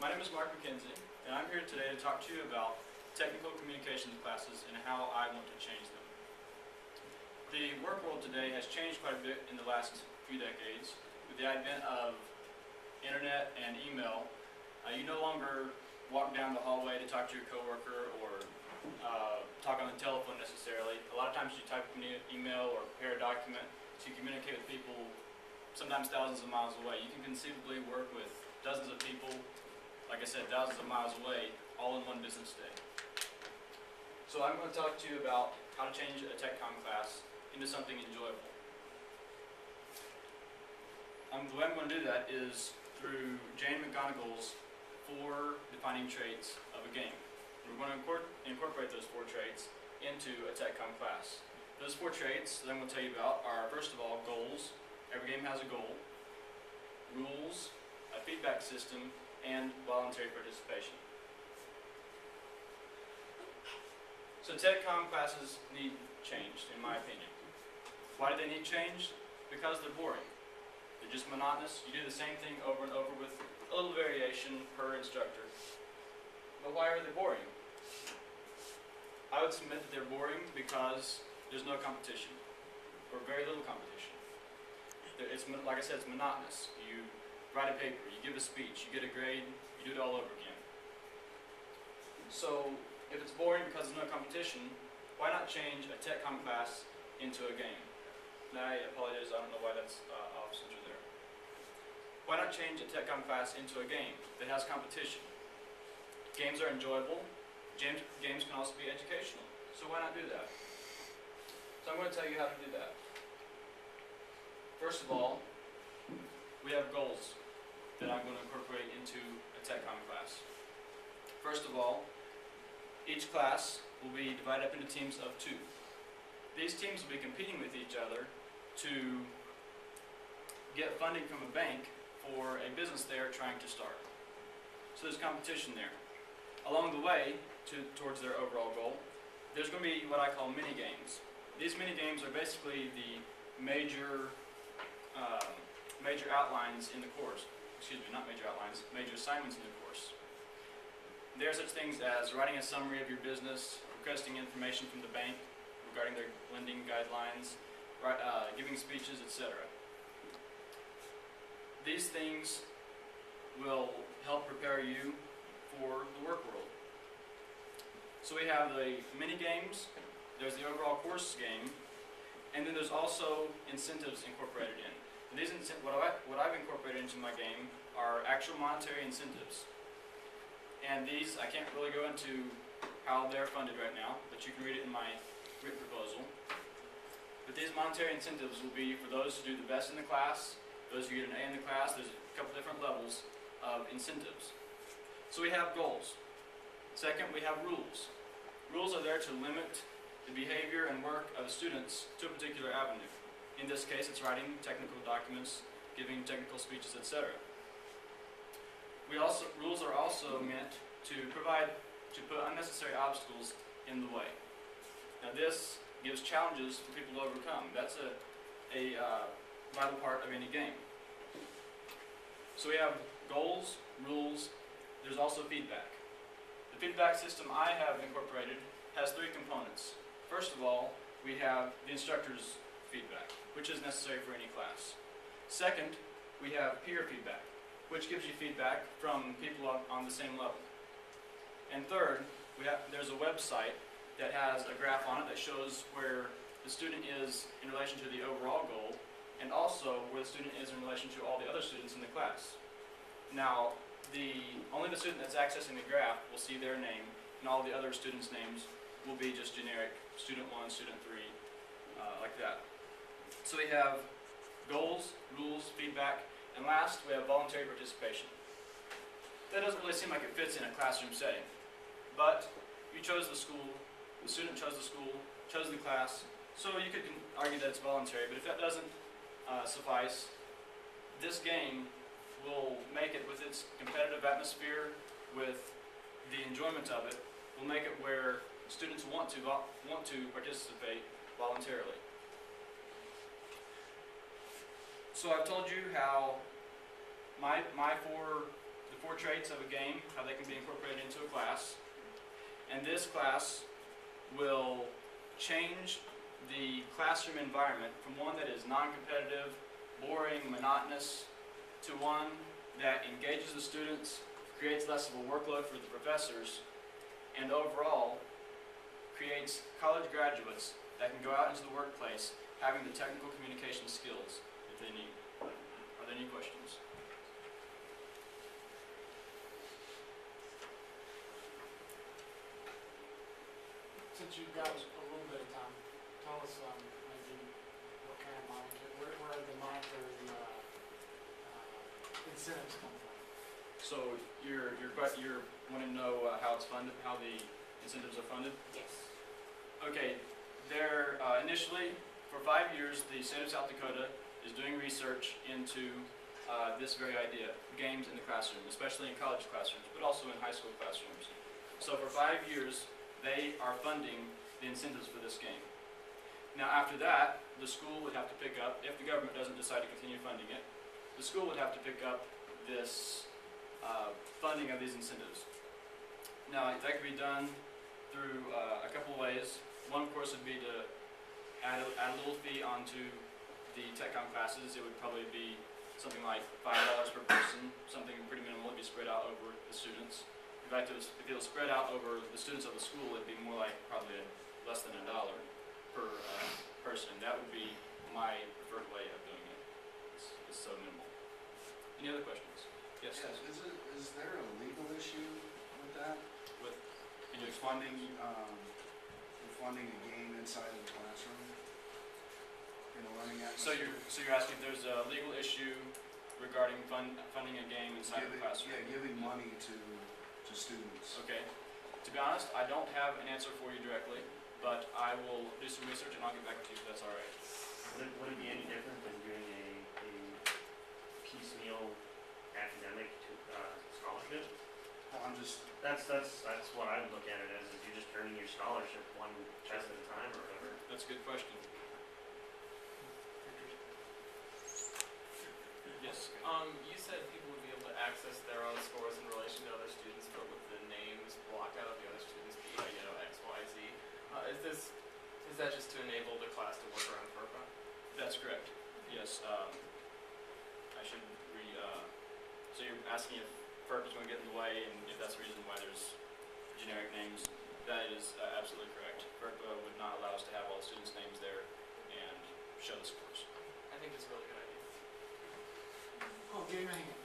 My name is Mark McKenzie, and I'm here today to talk to you about technical communications classes and how I want to change them. The work world today has changed quite a bit in the last few decades. With the advent of internet and email, you no longer walk down the hallway to talk to your coworker or talk on the telephone necessarily. A lot of times you type an email or prepare a document to communicate with people sometimes thousands of miles away. You can conceivably work with dozens of people, like I said, thousands of miles away, all in one business day. So I'm going to talk to you about how to change a TechCom class into something enjoyable. The way I'm going to do that is through Jane McGonigal's 4 defining traits of a game. We're going to incorporate those 4 traits into a TechCom class. Those 4 traits that I'm going to tell you about are, first of all, goals. Every game has a goal. Rules, a feedback system, and voluntary participation. So TechCom classes need changed, in my opinion. Why do they need changed? Because they're boring. They're just monotonous. You do the same thing over and over with a little variation per instructor. But why are they boring? I would submit that they're boring because there's no competition, or very little competition. Like I said, it's monotonous. You write a paper, you give a speech, you get a grade, you do it all over again. So, if it's boring because there's no competition, why not change a TechCom class into a game? Now, I apologize, I don't know why that's off center there. Why not change a TechCom class into a game that has competition? Games are enjoyable. Games can also be educational. So why not do that? So I'm going to tell you how to do that. First of all, we have goals that I'm going to incorporate into a TechCom class. First of all, each class will be divided up into teams of 2. These teams will be competing with each other to get funding from a bank for a business they are trying to start. So there's competition there. Along the way, towards their overall goal, there's going to be what I call mini-games. These mini-games are basically the major outlines in the course. Excuse me, not major outlines, major assignments in the course. There are such things as writing a summary of your business, requesting information from the bank regarding their lending guidelines, giving speeches, etc. These things will help prepare you for the work world. So we have the mini games, there's the overall course game, and then there's also incentives incorporated in. And these what I've incorporated into my game are actual monetary incentives. And these, I can't really go into how they're funded right now, but you can read it in my written proposal. But these monetary incentives will be for those who do the best in the class, those who get an A in the class. There's a couple different levels of incentives. So we have goals. Second, we have rules. Rules are there to limit the behavior and work of students to a particular avenue. In this case, it's writing technical documents, giving technical speeches, etc. Rules are also meant to put unnecessary obstacles in the way. Now this gives challenges for people to overcome. That's a vital part of any game. So we have goals, rules, there's also feedback. The feedback system I have incorporated has 3 components. First of all, we have the instructor's feedback, which is necessary for any class. Second, we have peer feedback, which gives you feedback from people on the same level. And third, there's a website that has a graph on it that shows where the student is in relation to the overall goal, and also where the student is in relation to all the other students in the class. Now, only the student that's accessing the graph will see their name, and all the other students' names will be just generic, student 1, student 3, like that. So we have goals, rules, feedback, and last we have voluntary participation. That doesn't really seem like it fits in a classroom setting, but you chose the school, the student chose the school, chose the class, so you could argue that it's voluntary, but if that doesn't suffice, this game will make it, with its competitive atmosphere, with the enjoyment of it, will make it where students want to participate voluntarily. So I've told you how my 4 the 4 traits of a game, how they can be incorporated into a class. And this class will change the classroom environment from one that is non-competitive, boring, monotonous, to one that engages the students, creates less of a workload for the professors, and overall creates college graduates that can go out into the workplace having the technical communication skills that they need. Are there any questions? Since you've got a little bit of time, tell us maybe what kind of where the monetary incentives come from. So you're wanting to know how it's funded, how the incentives are funded? Yes. Okay, they're initially for 5 years the state of South Dakota is doing research into this very idea, games in the classroom, especially in college classrooms, but also in high school classrooms. So for 5 years they are funding the incentives for this game. Now after that, the school would have to pick up, if the government doesn't decide to continue funding it, the school would have to pick up this funding of these incentives. Now that could be done through a couple of ways. One of course would be to add a little fee onto the TechCom classes. It would probably be something like $5 per person, something pretty minimal. It'd be spread out over the students. In fact, if it was spread out over the students of the school, it'd be more like probably less than $1 per person. That would be my preferred way of doing it. It's so minimal. Any other questions? Yes. Yes, is there a legal issue with that? With With funding a game inside of the classroom in a learning So atmosphere? you're asking if there's a legal issue regarding funding a game inside the classroom? Yeah, giving money to students. Okay. To be honest, I don't have an answer for you directly, but I will do some research and I'll get back to you if that's all right. Would it be any different than doing a piecemeal academic scholarship? Well, I'm just, That's what I would look at it as, if you're just earning your scholarship one test at a time or whatever. That's a good question. Yes. You said people would be able to access their own scores in relation to other students, but with the names blocked out of the other students, be X, Y, Z. Is that just to enable the class to work around FERPA? That's correct. Yes. I should so you're asking if FERP is going to get in the way and if that's the reason why there's generic names. That is absolutely correct. FERPA would not allow us to have all the students' names there and show the scores. I think it's a really good idea. Oh, give him a hand.